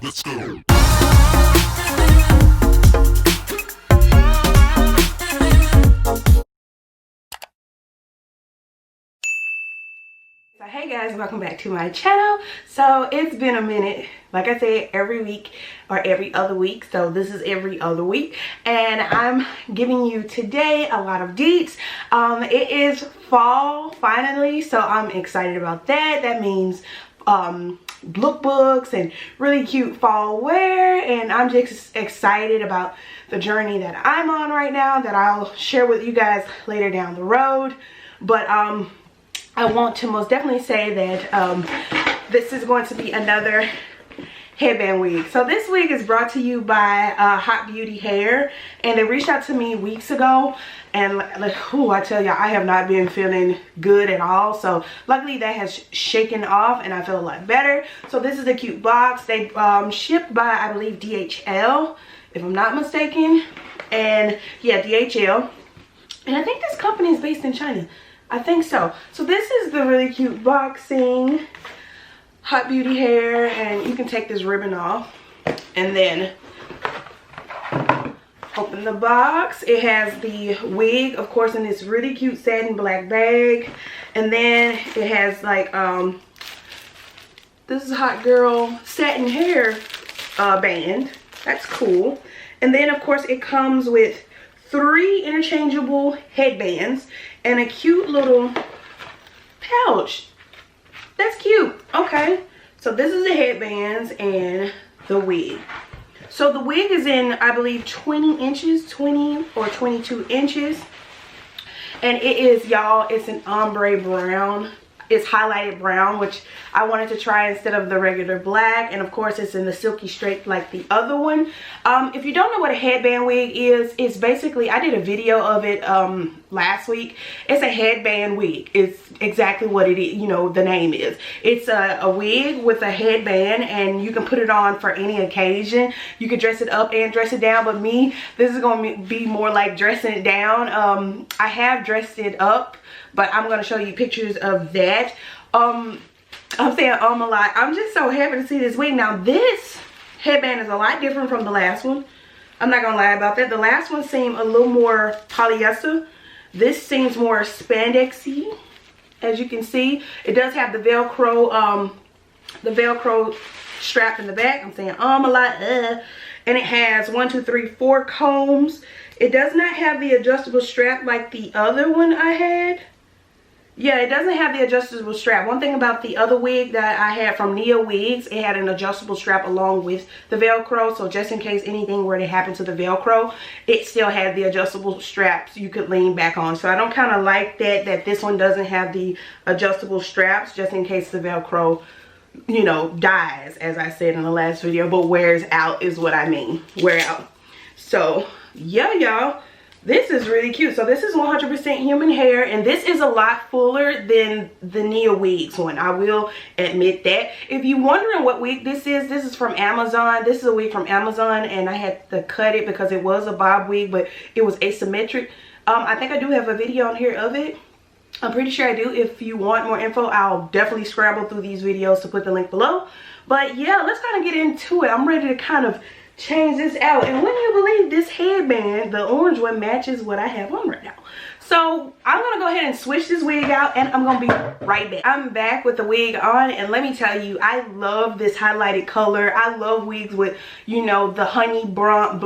Let's go. So hey guys, welcome back to my channel. So it's been a minute, like I said, every week or every other week, so this is every other week, and I'm giving you today a lot of deets. It is fall finally, so I'm excited about that. That means lookbooks and really cute fall wear, and I'm just excited about the journey that I'm on right now that I'll share with you guys later down the road. But I want to most definitely say that this is going to be another headband wig. So this wig is brought to you by Hot Beauty Hair, and they reached out to me weeks ago, and like, ooh, I tell y'all, I have not been feeling good at all. So luckily that has shaken off and I feel a lot better. So this is a cute box. They shipped by, I believe, DHL, if I'm not mistaken. And yeah, DHL. And I think this company is based in China. I think so. So this is the really cute boxing, Hot Beauty Hair, and you can take this ribbon off and then open the box. It has the wig, of course, in this really cute satin black bag, and then it has like this is Hot Girl satin hair band. That's cool. And then of course it comes with 3 interchangeable headbands and a cute little pouch. That's cute. Okay, so this is the headbands and the wig. So the wig is in, I believe, 20 inches, 20 or 22 inches, and it is, y'all, it's an ombre brown. It's highlighted brown, which I wanted to try instead of the regular black. And of course it's in the silky straight like the other one. If you don't know what a headband wig is, it's basically, I did a video of it last week. It's a headband wig. It's exactly what it is, you know, the name is. It's a wig with a headband, and you can put it on for any occasion. You could dress it up and dress it down, but me, this is going to be more like dressing it down. I have dressed it up, but I'm going to show you pictures of that. I'm saying a lot. I'm just so happy to see this wig. Now this headband is a lot different from the last one. I'm not going to lie about that. The last one seemed a little more polyester. This seems more spandexy, as you can see. It does have the Velcro strap in the back. I'm saying a lot. And it has 1, 2, 3, 4 combs. It does not have the adjustable strap like the other one I had. Yeah, it doesn't have the adjustable strap. One thing about the other wig that I had from Nia Wigs, it had an adjustable strap along with the Velcro. So just in case anything were to happen to the Velcro, it still had the adjustable straps you could lean back on. So I don't kind of like that this one doesn't have the adjustable straps, just in case the Velcro, you know, dies, as I said in the last video, but wears out is what I mean. Wear out. So yeah, y'all, this is really cute. So this is 100% human hair, and this is a lot fuller than the Nia Wigs one. I will admit that. If you're wondering what wig this is from Amazon. This is a wig from Amazon, and I had to cut it because it was a bob wig, but it was asymmetric. I think I do have a video on here of it. I'm pretty sure I do. If you want more info, I'll definitely scramble through these videos to put the link below. But yeah, let's kind of get into it. I'm ready to kind of change this out, and when you believe this headband, the orange one, matches what I have on right now. So I'm gonna go ahead and switch this wig out, and I'm gonna be right back. I'm back with the wig on, and let me tell you, I love this highlighted color. I love wigs with, you know, the honey brown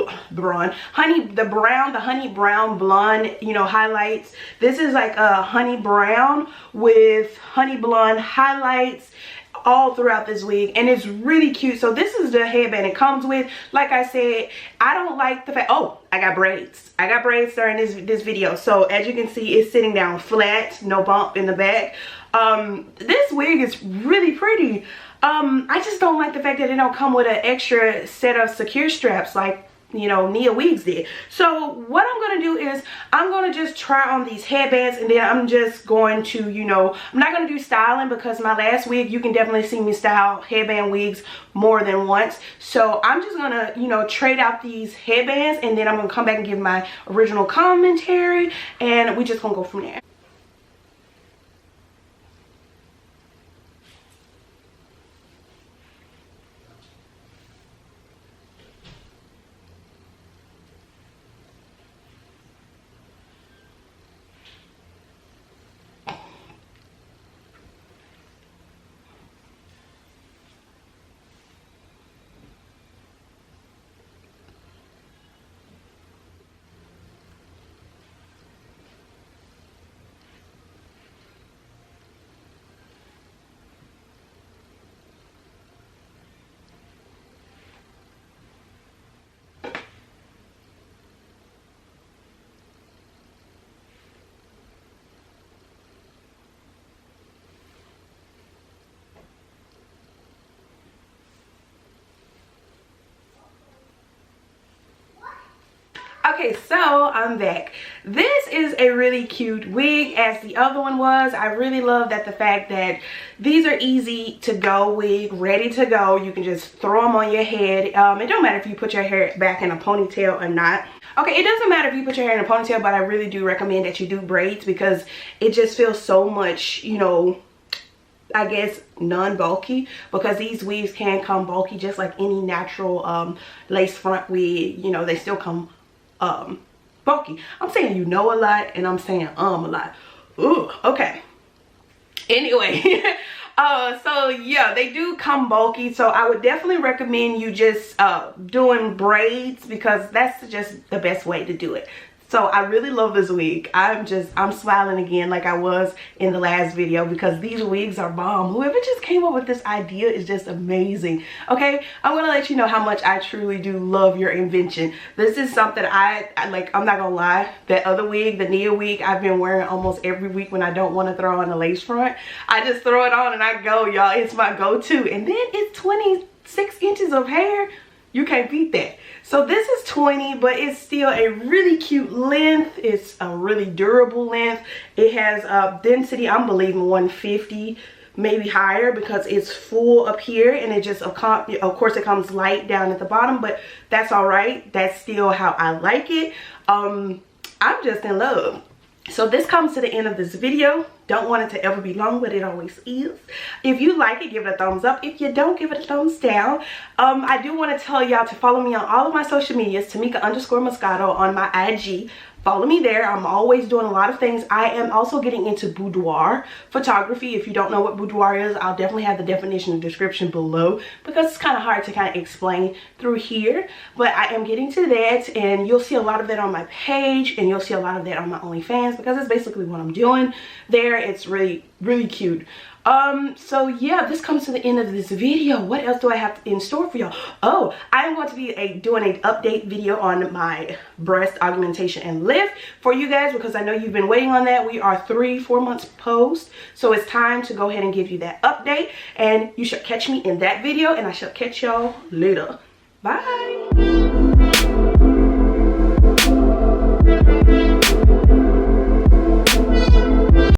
blonde, you know, highlights. This is like a honey brown with honey blonde highlights all throughout this wig, and it's really cute. So this is the headband it comes with. Like I said, I don't like the fact, oh, I got braids during this video. So as you can see, it's sitting down flat, no bump in the back. This wig is really pretty. I just don't like the fact that it don't come with an extra set of secure straps like, you know, Nia Wigs did. So what I'm going to do is I'm going to just try on these headbands, and then I'm just going to, you know, I'm not going to do styling because my last wig, you can definitely see me style headband wigs more than once. So I'm just going to, you know, trade out these headbands, and then I'm going to come back and give my original commentary, and we just going to go from there. Okay, so I'm back. This is a really cute wig as the other one was. I really love that the fact that these are easy to go wig, ready to go. You can just throw them on your head. It don't matter if you put your hair back in a ponytail or not. Okay, it doesn't matter if you put your hair in a ponytail, but I really do recommend that you do braids because it just feels so much, you know, I guess non-bulky, because these wigs can come bulky just like any natural lace front wig. You know, they still come bulky. I'm saying you know a lot and I'm saying a lot. Ooh, okay. Anyway, so yeah, they do come bulky, so I would definitely recommend you just doing braids because that's just the best way to do it. So I really love this wig. I'm smiling again like I was in the last video because these wigs are bomb. Whoever just came up with this idea is just amazing. Okay, I'm gonna let you know how much I truly do love your invention. This is something I like. I'm not gonna lie, that other wig, the Nia wig, I've been wearing almost every week when I don't want to throw on a lace front. I just throw it on and I go, y'all. It's my go-to. And then it's 26 inches of hair. You can't beat that. So this is 20, but it's still a really cute length. It's a really durable length. It has density, I'm believing 150, maybe higher, because it's full up here, and it just, of course, it comes light down at the bottom, but that's all right. That's still how I like it. I'm just in love. So this comes to the end of this video. Don't want it to ever be long, but it always is. If you like it, give it a thumbs up. If you don't, give it a thumbs down. I do want to tell y'all to follow me on all of my social medias, Tamika_Moscato on my IG. Follow me there. I'm always doing a lot of things. I am also getting into boudoir photography. If you don't know what boudoir is, I'll definitely have the definition and description below because it's kind of hard to kind of explain through here. But I am getting to that, and you'll see a lot of that on my page, and you'll see a lot of that on my OnlyFans because it's basically what I'm doing there. It's really, really cute. So yeah, this comes to the end of this video. What else do I have in store for y'all? Oh, I'm going to be doing an update video on my breast augmentation and lift for you guys because I know you've been waiting on that. We are 3-4 months post, so it's time to go ahead and give you that update, and you should catch me in that video, and I shall catch y'all later. Bye.